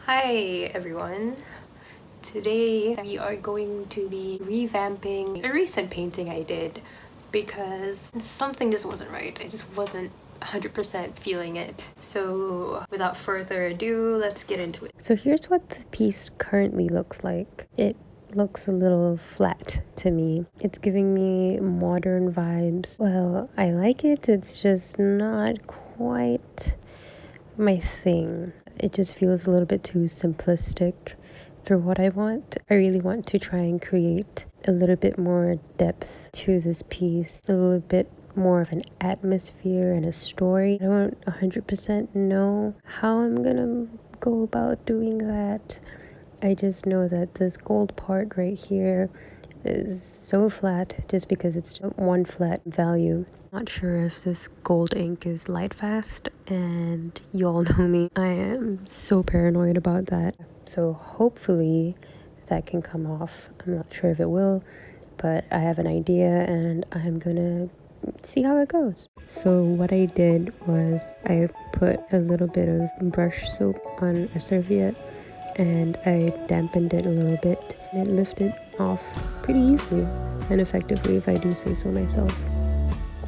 Hi everyone! Today we are going to be revamping a recent painting I did because something just wasn't right. I just wasn't 100% feeling it. So without further ado, let's get into it. So here's what the piece currently looks like. It looks a little flat to me. It's giving me modern vibes. Well, I like it, it's just not quite my thing. It just feels a little bit too simplistic for what I want. I really want to try and create a little bit more depth to this piece, a little bit more of an atmosphere and a story. I don't 100% know how I'm gonna go about doing that. I just know that this gold part right here is so flat just because it's one flat value. Not sure if this gold ink is light fast, and you all know me. I am so paranoid about that. So hopefully that can come off. I'm not sure if it will, but I have an idea and I'm gonna see how it goes. So what I did was I put a little bit of brush soap on a serviette and I dampened it a little bit. It lifted off pretty easily and effectively, if I do say so myself.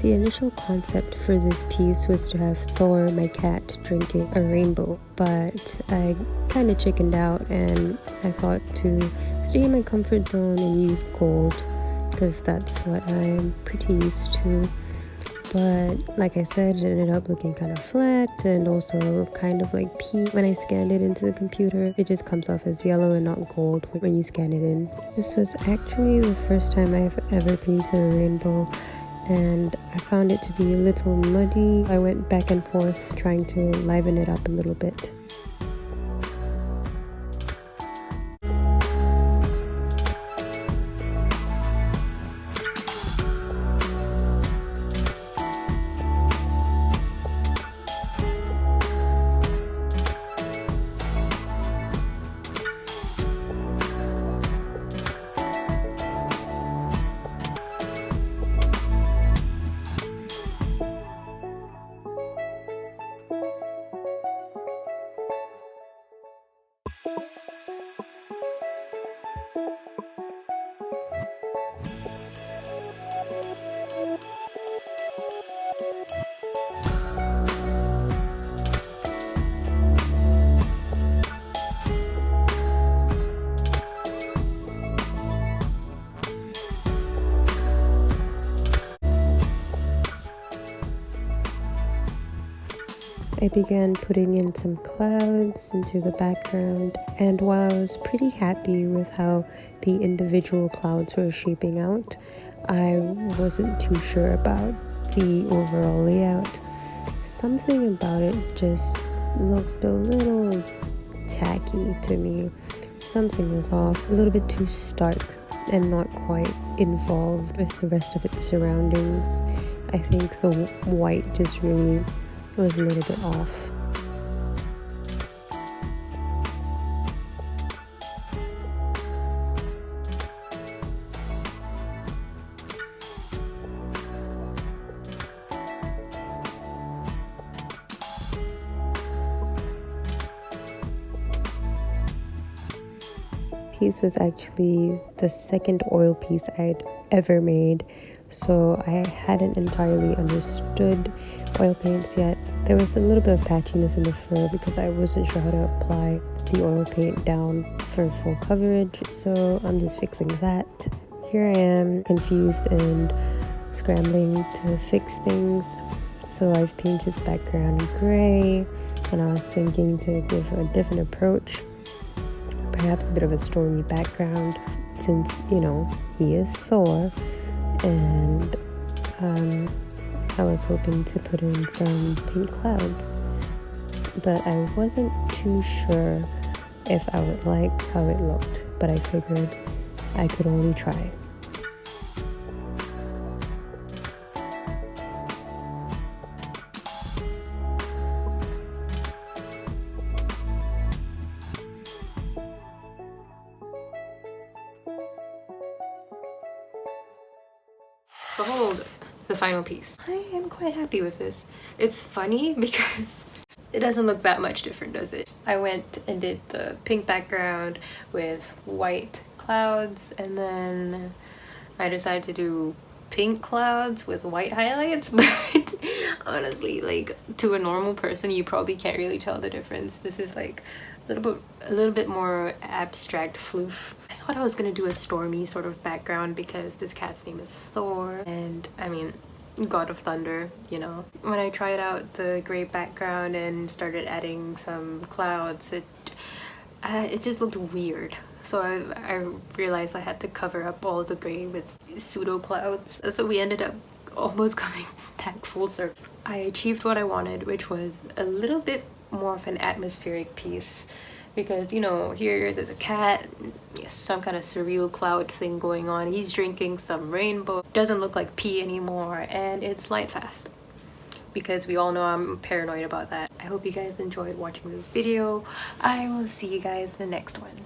The initial concept for this piece was to have Thor, my cat, drinking a rainbow, but I kind of chickened out and I thought to stay in my comfort zone and use gold because that's what I'm pretty used to. But like I said, it ended up looking kind of flat and also kind of like pea. When I scanned it into the computer, it just comes off as yellow and not gold when you scan it in. This was actually the first time I've ever painted a rainbow, and I found it to be a little muddy. I went back and forth trying to liven it up a little bit. I began putting in some clouds into the background, and while I was pretty happy with how the individual clouds were shaping out, I wasn't too sure about the overall layout. Something about it just looked a little tacky to me. Something was off, a little bit too stark and not quite involved with the rest of its surroundings. I think the white just really was a little bit off. Piece was actually the second oil piece I'd ever made, so I hadn't entirely understood oil paints yet. There was a little bit of patchiness in the fur because I wasn't sure how to apply the oil paint down for full coverage, so I'm just fixing that. Here I am, confused and scrambling to fix things. So I've painted the background gray, and I was thinking to give a different approach, perhaps a bit of a stormy background, since, you know, he is Thor, and I was hoping to put in some pink clouds, but I wasn't too sure if I would like how it looked, but I figured I could only try. Behold the final piece. I am quite happy with this. It's funny because it doesn't look that much different, does it? I went and did the pink background with white clouds, and then I decided to do pink clouds with white highlights, but honestly, like, to a normal person you probably can't really tell the difference. This is like a little bit more abstract floof. I thought I was gonna do a stormy sort of background because this cat's name is Thor, and I mean, God of Thunder, you know. When I tried out the gray background and started adding some clouds, it just looked weird. So I realized I had to cover up all the gray with pseudo clouds. So we ended up almost coming back full circle. I achieved what I wanted, which was a little bit more of an atmospheric piece, because, you know, here there's a cat, some kind of surreal cloud thing going on. He's drinking some rainbow. Doesn't look like pee anymore, and it's light fast, because we all know I'm paranoid about that. I hope you guys enjoyed watching this video. I will see you guys in the next one.